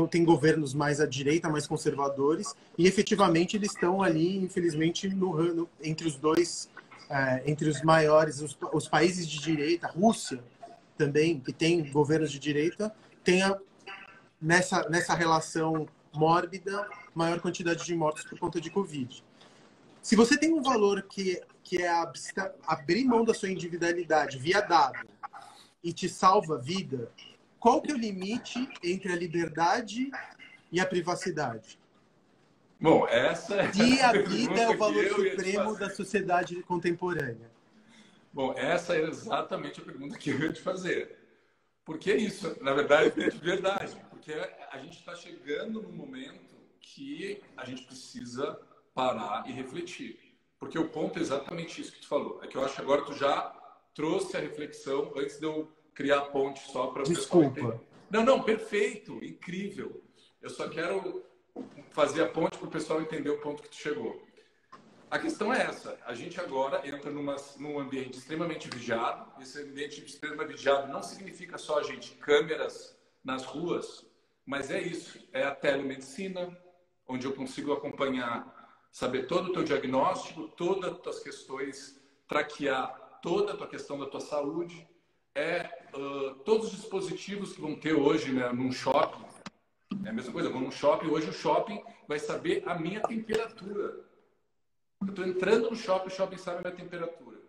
têm governos mais à direita, mais conservadores, e efetivamente eles estão ali, infelizmente, entre os dois, entre os maiores, os países de direita. A Rússia também, que tem governos de direita, tem nessa relação mórbida maior quantidade de mortos por conta de Covid. Se você tem um valor que é abrir mão da sua individualidade via dado e te salva a vida, qual que é o limite entre a liberdade e a privacidade? Bom, essa é e a vida é o valor supremo da sociedade contemporânea. Bom, essa é exatamente a pergunta que eu ia te fazer. Por que isso? Na verdade, é de verdade. Porque a gente está chegando num momento que a gente precisa parar e refletir. Porque o ponto é exatamente isso que tu falou. É que eu acho que agora tu já trouxe a reflexão antes de eu criar a ponte só para o pessoal entender. Não, perfeito, incrível. Eu só quero fazer a ponte para o pessoal entender o ponto que tu chegou. A questão é essa. A gente agora entra num ambiente extremamente vigiado. Esse ambiente extremamente vigiado não significa só, gente, câmeras nas ruas, mas é isso. É a telemedicina, onde eu consigo acompanhar saber todo o teu diagnóstico, todas as tuas questões, traquear toda a tua questão da tua saúde. Todos os dispositivos que vão ter hoje, né, num shopping, é a mesma coisa, eu vou num shopping, hoje o shopping vai saber a minha temperatura. Eu estou entrando no shopping, o shopping sabe a minha temperatura.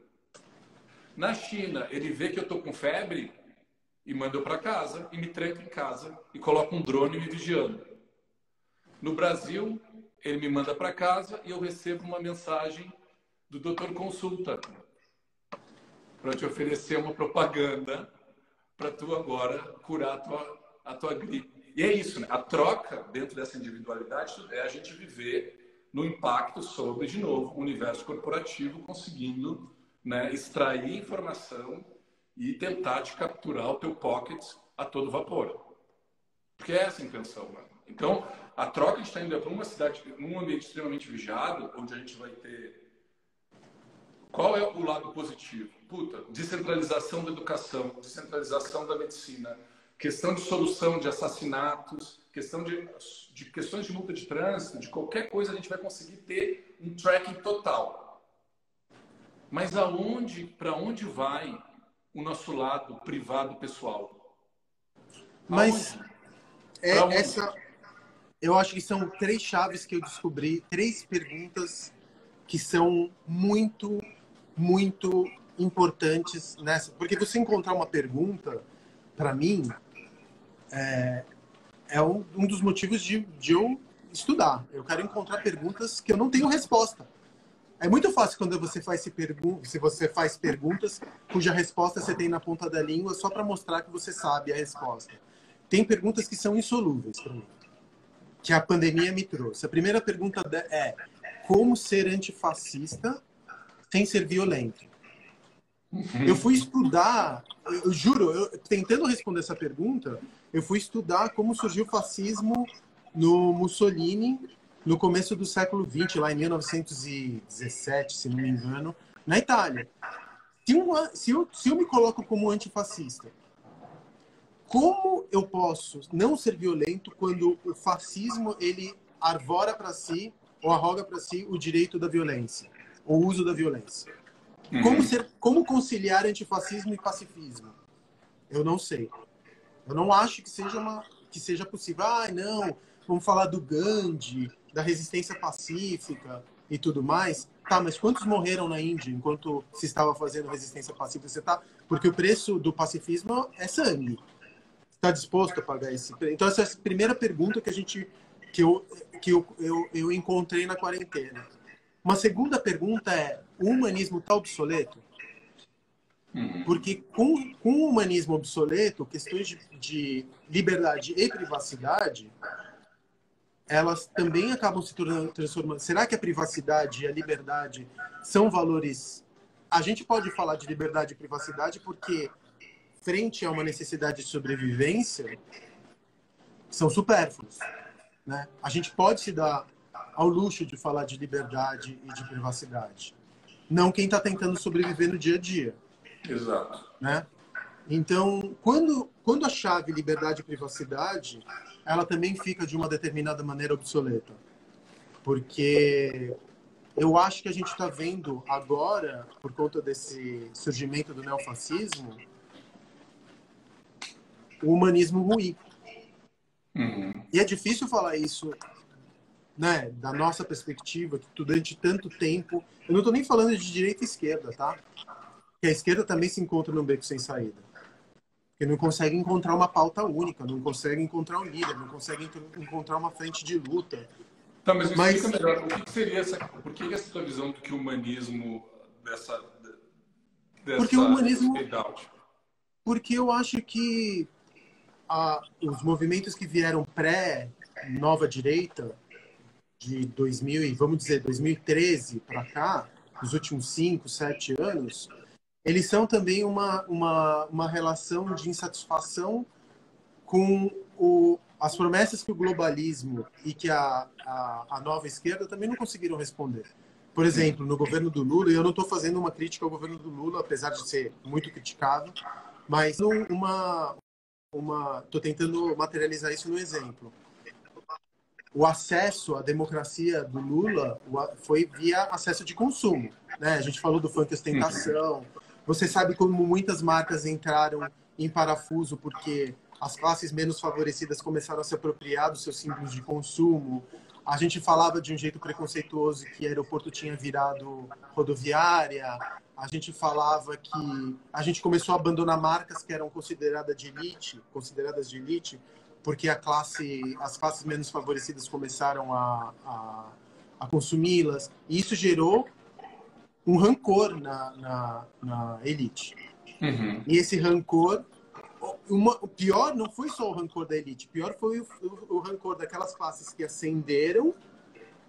Na China, ele vê que eu estou com febre e manda eu para casa, e me tranca em casa, e coloca um drone me vigiando. No Brasil, ele me manda para casa e eu recebo uma mensagem do Doutor Consulta para te oferecer uma propaganda para tu agora curar a tua gripe. E é isso, né? A troca dentro dessa individualidade é a gente viver no impacto sobre, de novo, o universo corporativo conseguindo, né, extrair informação e tentar te capturar o teu pocket a todo vapor. Porque é essa a intenção, né? Então, a troca está indo para uma cidade, num ambiente extremamente vigiado, onde a gente vai ter... Qual é o lado positivo? Puta, descentralização da educação, descentralização da medicina, questão de solução de assassinatos, questão de questões de multa de trânsito, de qualquer coisa a gente vai conseguir ter um tracking total. Mas para onde vai o nosso lado privado pessoal? Mas eu acho que são 3 chaves que eu descobri, 3 perguntas que são muito, muito importantes nessa. Porque você encontrar uma pergunta, para mim, é um dos motivos de eu estudar. Eu quero encontrar perguntas que eu não tenho resposta. É muito fácil quando você faz perguntas cuja resposta você tem na ponta da língua só para mostrar que você sabe a resposta. Tem perguntas que são insolúveis para mim, que a pandemia me trouxe. A primeira pergunta é: como ser antifascista sem ser violento? Eu fui estudar, eu juro, tentando responder essa pergunta, eu fui estudar como surgiu o fascismo no Mussolini no começo do século XX, lá em 1917, se não me engano, na Itália. Se eu me coloco como antifascista, como eu posso não ser violento quando o fascismo ele arvora para si ou arroga para si o direito da violência, o uso da violência? Como conciliar antifascismo e pacifismo? Eu não sei. Eu não acho que seja possível. Não, vamos falar do Gandhi, da resistência pacífica e tudo mais. Tá, mas quantos morreram na Índia enquanto se estava fazendo resistência pacífica? Porque o preço do pacifismo é sangue. Está disposto a pagar esse preço? Então, essa é a primeira pergunta que eu encontrei na quarentena. Uma segunda pergunta é: o humanismo está obsoleto? Porque com o humanismo obsoleto, questões de liberdade e privacidade, elas também acabam se transformando. Será que a privacidade e a liberdade são valores... A gente pode falar de liberdade e privacidade porque, frente a uma necessidade de sobrevivência, são supérfluos, né? A gente pode se dar ao luxo de falar de liberdade e de privacidade. Não quem está tentando sobreviver no dia a dia. Exato. Né? Então, quando a chave liberdade e privacidade, ela também fica de uma determinada maneira obsoleta. Porque eu acho que a gente está vendo agora, por conta desse surgimento do neofascismo, o humanismo ruim. E é difícil falar isso, né, da nossa perspectiva, que durante tanto tempo... Eu não estou nem falando de direita e esquerda, tá? Que a esquerda também se encontra num beco sem saída. Porque não consegue encontrar uma pauta única, não consegue encontrar um líder, não consegue encontrar uma frente de luta. Tá, mas me explica melhor, o que seria por que essa tua visão do que o humanismo dessa porque o humanismo... fade-out? Porque eu acho que os movimentos que vieram pré-nova direita, de 2013 para cá, nos últimos 5, 7 anos, eles são também uma relação de insatisfação com as promessas que o globalismo e que a nova esquerda também não conseguiram responder. Por exemplo, no governo do Lula, e eu não estou fazendo uma crítica ao governo do Lula, apesar de ser muito criticado, mas estou tentando materializar isso no exemplo. o acesso à democracia do Lula foi via acesso de consumo, né? A gente falou do funk ostentação. Você sabe como muitas marcas entraram em parafuso porque as classes menos favorecidas começaram a se apropriar dos seus símbolos de consumo. A gente falava de um jeito preconceituoso que aeroporto tinha virado rodoviária. A gente falava que a gente começou a abandonar marcas que eram consideradas de elite, porque as classes menos favorecidas começaram a consumi-las. E isso gerou um rancor na elite. E esse rancor, o pior não foi só o rancor da elite, o pior foi o rancor daquelas classes que ascenderam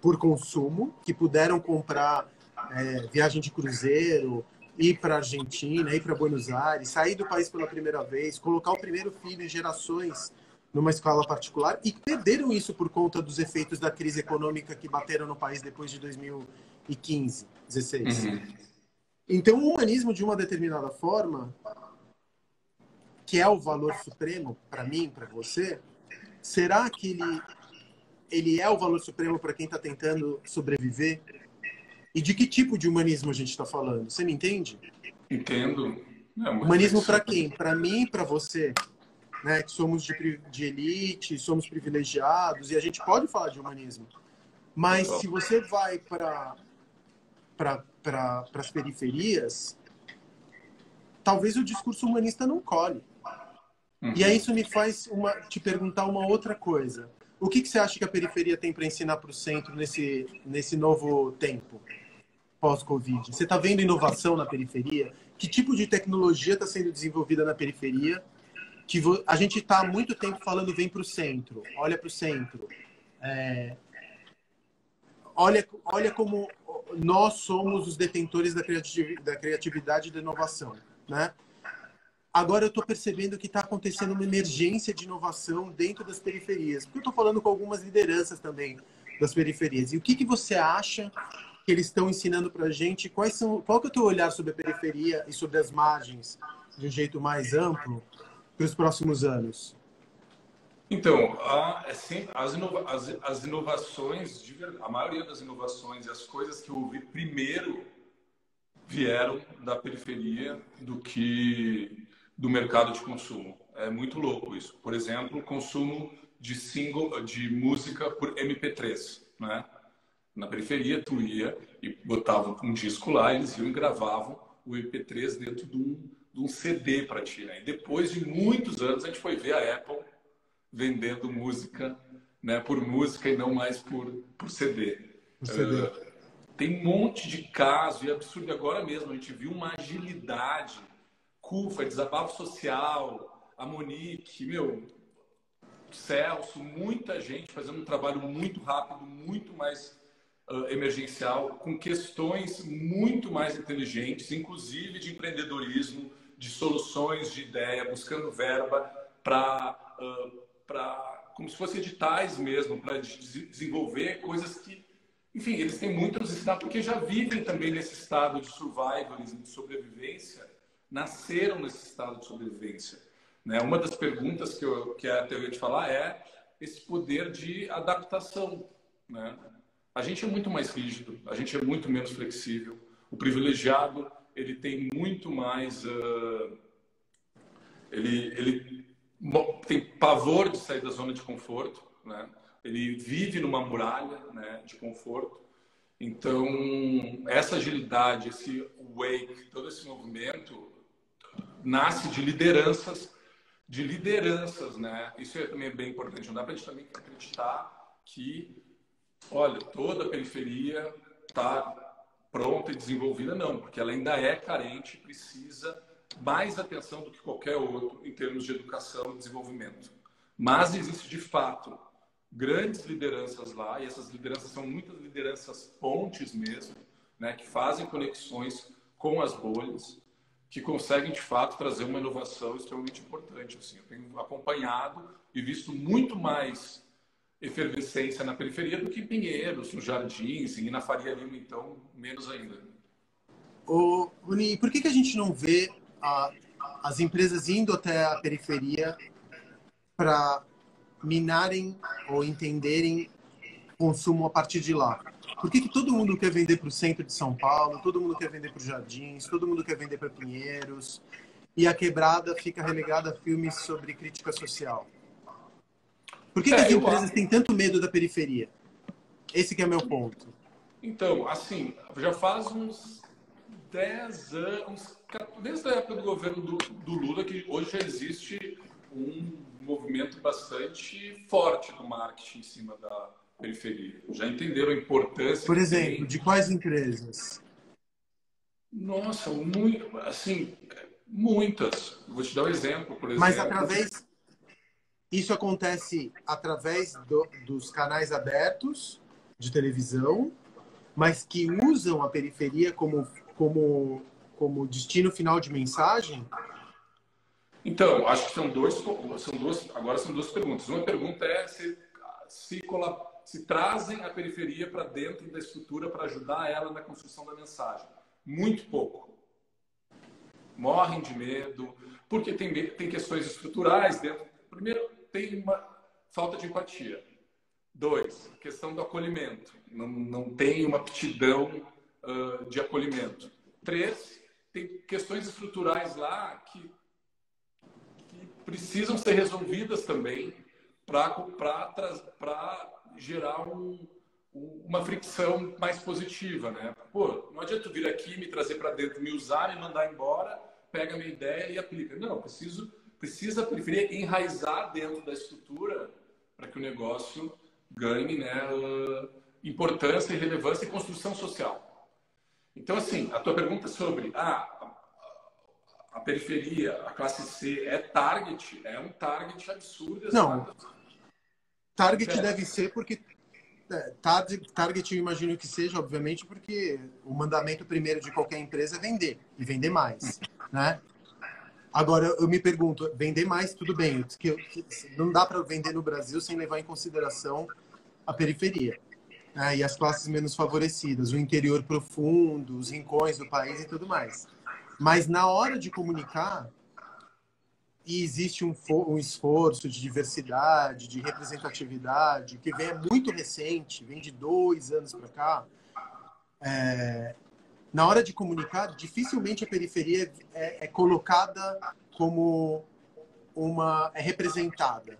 por consumo, que puderam comprar viagem de cruzeiro, ir para a Argentina, ir para Buenos Aires, sair do país pela primeira vez, colocar o primeiro filho em gerações numa escola particular, e perderam isso por conta dos efeitos da crise econômica que bateram no país depois de 2015, 16. Então, o humanismo, de uma determinada forma, que é o valor supremo para mim, para você, será que ele é o valor supremo para quem está tentando sobreviver? E de que tipo de humanismo a gente está falando? Você me entende? Entendo. Humanismo para quem? Para mim, para você, né? Que somos de elite, somos privilegiados, e a gente pode falar de humanismo. Mas se você vai para as periferias, talvez o discurso humanista não colhe. E aí isso me faz te perguntar uma outra coisa. O que você acha que a periferia tem para ensinar para o centro nesse novo tempo pós-Covid? Você está vendo inovação na periferia? Que tipo de tecnologia está sendo desenvolvida na periferia? Que a gente está há muito tempo falando vem para o centro, olha para o centro. Olha como nós somos os detentores da criatividade e da inovação, né? Agora eu estou percebendo que está acontecendo uma emergência de inovação dentro das periferias. Porque eu estou falando com algumas lideranças também das periferias. E o que você acha que eles estão ensinando para a gente? Qual que é o teu olhar sobre a periferia e sobre as margens de um jeito mais amplo para os próximos anos? Então, as inovações, a maioria das inovações e as coisas que eu vi primeiro vieram da periferia do que do mercado de consumo. É muito louco isso. Por exemplo, o consumo de música por MP3, né? Na periferia, tu ia e botava um disco lá, eles iam e gravavam o MP3 dentro de um CD para ti, né? E depois de muitos anos, a gente foi ver a Apple vendendo música, né, por música e não mais por CD. Tem um monte de caso, e é absurdo. Agora mesmo, a gente viu uma agilidade. Cufa, Desabafo Social, a Monique, Celso, muita gente fazendo um trabalho muito rápido, muito mais emergencial, com questões muito mais inteligentes, inclusive de empreendedorismo, de soluções, de ideia, buscando verba como se fossem editais mesmo, para desenvolver coisas que, enfim, eles têm muito a nos ensinar, porque já vivem também nesse estado de survivalism, de sobrevivência, nasceram nesse estado de sobrevivência. Né? Uma das perguntas que até eu ia te falar é esse poder de adaptação. Né? A gente é muito mais rígido, a gente é muito menos flexível. O privilegiado, ele tem muito mais... Ele tem pavor de sair da zona de conforto, né? Ele vive numa muralha, né, de conforto. Então, essa agilidade, esse wake, todo esse movimento nasce de lideranças, né? Isso também é bem importante. Não dá para a gente também acreditar que, olha, toda a periferia está pronta e desenvolvida, não, porque ela ainda é carente, precisa mais atenção do que qualquer outro em termos de educação e desenvolvimento. Mas existe, de fato, grandes lideranças lá, e essas lideranças são muitas lideranças pontes mesmo, né, que fazem conexões com as bolhas, que conseguem, de fato, trazer uma inovação extremamente importante. Assim. Eu tenho acompanhado e visto muito mais efervescência na periferia do que em Pinheiros, nos Jardins e na Faria Lima, então, menos ainda. Rony, por que a gente não vê as empresas indo até a periferia para minarem ou entenderem consumo a partir de lá? Por que todo mundo quer vender para o centro de São Paulo, todo mundo quer vender para os Jardins, todo mundo quer vender para Pinheiros, e a Quebrada fica relegada a filmes sobre crítica social? Por que as empresas têm tanto medo da periferia? Esse que é meu ponto. Então, assim, já faz uns 10 anos, desde a época do governo do Lula, que hoje já existe um movimento bastante forte do marketing em cima da periferia. Já entenderam a importância Por que exemplo, tem. de quais empresas? Nossa, muito, assim, muitas. Vou te dar um exemplo, por Mas exemplo. isso acontece através dos canais abertos de televisão, mas que usam a periferia como destino final de mensagem? Então, acho que agora são duas perguntas. Uma pergunta é se trazem a periferia para dentro da estrutura para ajudar ela na construção da mensagem. Muito pouco. Morrem de medo, porque tem questões estruturais dentro. Primeiro, tem uma falta de empatia. 2, questão do acolhimento. Não tem uma aptidão de acolhimento. 3, tem questões estruturais lá que precisam ser resolvidas também para gerar uma fricção mais positiva, né? Pô, não adianta tu vir aqui, me trazer para dentro, me usar, me mandar embora, pega a minha ideia e aplica. Não, precisa a periferia enraizar dentro da estrutura para que o negócio ganhe, né, importância e relevância e construção social. Então, assim, a tua pergunta sobre a periferia, a classe C é um target absurdo. Não. Target É. deve ser porque Target eu imagino que seja, obviamente, porque o mandamento primeiro de qualquer empresa é vender e vender mais, né? Agora, eu me pergunto, vender mais, tudo bem, não dá para vender no Brasil sem levar em consideração a periferia, né? E as classes menos favorecidas, o interior profundo, os rincões do país e tudo mais. Mas na hora de comunicar, e existe um esforço de diversidade, de representatividade, que vem muito recente, vem de 2 anos para cá. Na hora de comunicar, dificilmente a periferia é colocada como é representada.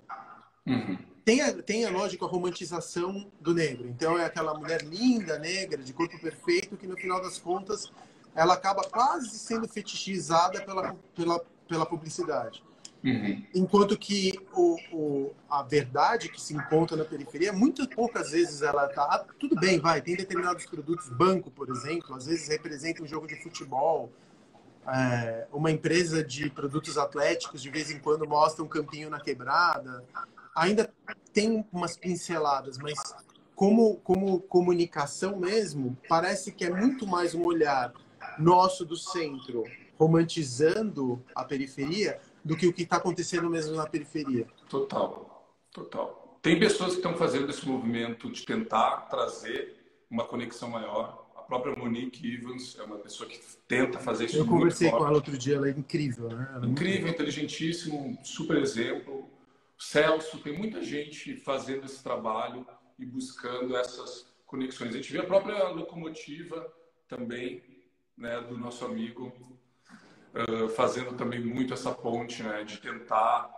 Uhum. Tem a lógica, a romantização do negro. Então, é aquela mulher linda, negra, de corpo perfeito, que no final das contas ela acaba quase sendo fetichizada pela publicidade. Uhum. Enquanto que a verdade que se encontra na periferia, muito poucas vezes ela está... tudo bem, tem determinados produtos, banco, por exemplo, às vezes representa um jogo de futebol, uma empresa de produtos atléticos, de vez em quando mostra um campinho na quebrada. Ainda tem umas pinceladas, mas como comunicação mesmo, parece que é muito mais um olhar nosso do centro, romantizando a periferia, do que o que está acontecendo mesmo na periferia. Total, total. Tem pessoas que estão fazendo esse movimento de tentar trazer uma conexão maior. A própria Monique Evans é uma pessoa que tenta fazer isso Eu muito conversei forte. com ela outro dia, ela é incrível, né? Ela é incrível, inteligentíssimo, super exemplo. Celso, tem muita gente fazendo esse trabalho e buscando essas conexões. A gente vê a própria locomotiva também, né, do nosso amigo, fazendo também muito essa ponte, né, de tentar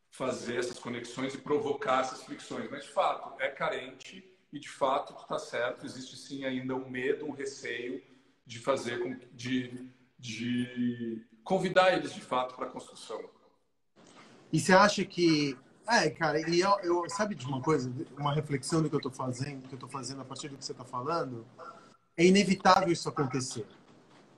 fazer essas conexões e provocar essas fricções. Mas, de fato, é carente e, de fato, está certo, existe sim ainda um medo, um receio de fazer, de convidar eles, de fato, para a construção. E você acha que... cara, e eu sabe de uma coisa, uma reflexão do que eu estou fazendo a partir do que você está falando? É inevitável isso acontecer.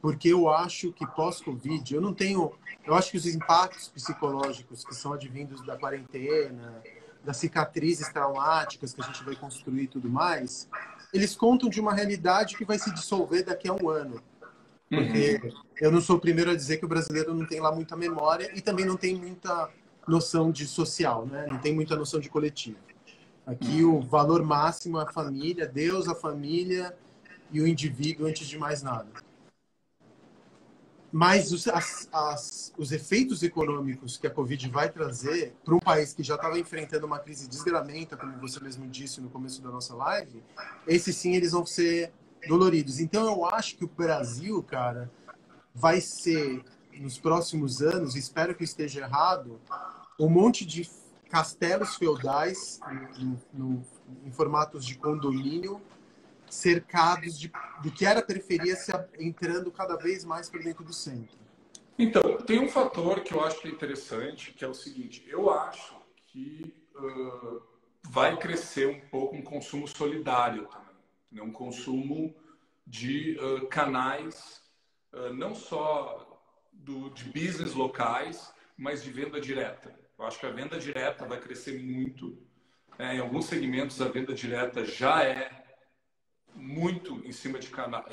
Porque eu acho que pós-Covid, eu acho que os impactos psicológicos que são advindos da quarentena, das cicatrizes traumáticas que a gente vai construir e tudo mais, eles contam de uma realidade que vai se dissolver daqui a um ano. Porque eu não sou o primeiro a dizer que o brasileiro não tem lá muita memória e também não tem muita noção de social, né? Não tem muita noção de coletivo. Aqui o valor máximo é a família, Deus, a família e o indivíduo antes de mais nada. Mas os efeitos econômicos que a Covid vai trazer para um país que já estava enfrentando uma crise desgramenta, como você mesmo disse no começo da nossa live, esses sim eles vão ser doloridos. Então eu acho que o Brasil, cara, vai ser, nos próximos anos, espero que eu esteja errado, um monte de castelos feudais em formatos de condomínio, cercados do que era a periferia, entrando cada vez mais para dentro do centro. Então, tem um fator que eu acho que é interessante, que é o seguinte: eu acho que vai crescer um pouco um consumo solidário também, né? Um consumo de canais, não só de business locais, mas de venda direta. Eu acho que a venda direta vai crescer muito. Em alguns segmentos, a venda direta já é muito em cima de canal.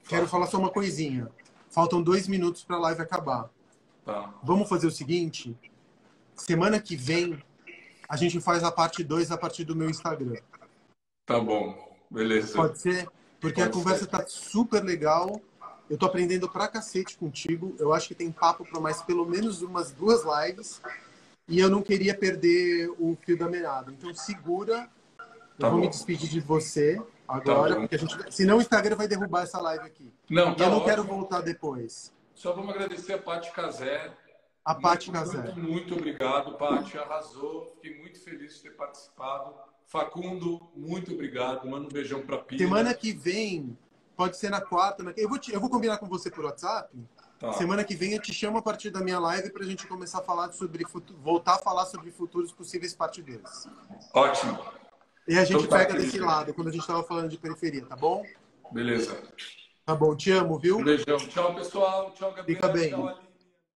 Quero falar só uma coisinha. Faltam 2 minutos para a live acabar. Tá. Vamos fazer o seguinte: semana que vem a gente faz a parte 2 a partir do meu Instagram. Tá bom, beleza. Pode ser? Porque Pode a conversa ser. tá super legal. Eu tô aprendendo pra cacete contigo. Eu acho que tem papo para mais pelo menos umas 2 lives. E eu não queria perder o fio da meada. Então segura. Eu vou me despedir de você agora, porque senão o Instagram vai derrubar essa live aqui. Não, e eu não quero voltar depois. Só vamos agradecer a Paty Cazé. A Paty Cazé. Muito obrigado, Paty. Arrasou. Fiquei muito feliz de ter participado. Facundo, muito obrigado. Manda um beijão pra Pia. Semana que vem, pode ser na quarta. Eu vou combinar com você por WhatsApp. Tá. Semana que vem eu te chamo a partir da minha live para a gente começar a falar voltar a falar sobre futuros possíveis parte 2. Ótimo. E a gente pega desse lado, quando a gente estava falando de periferia, tá bom? Beleza. Tá bom, te amo, viu? Um beijão. Tchau, pessoal. Tchau, Gabriel. Fica bem. Tchau,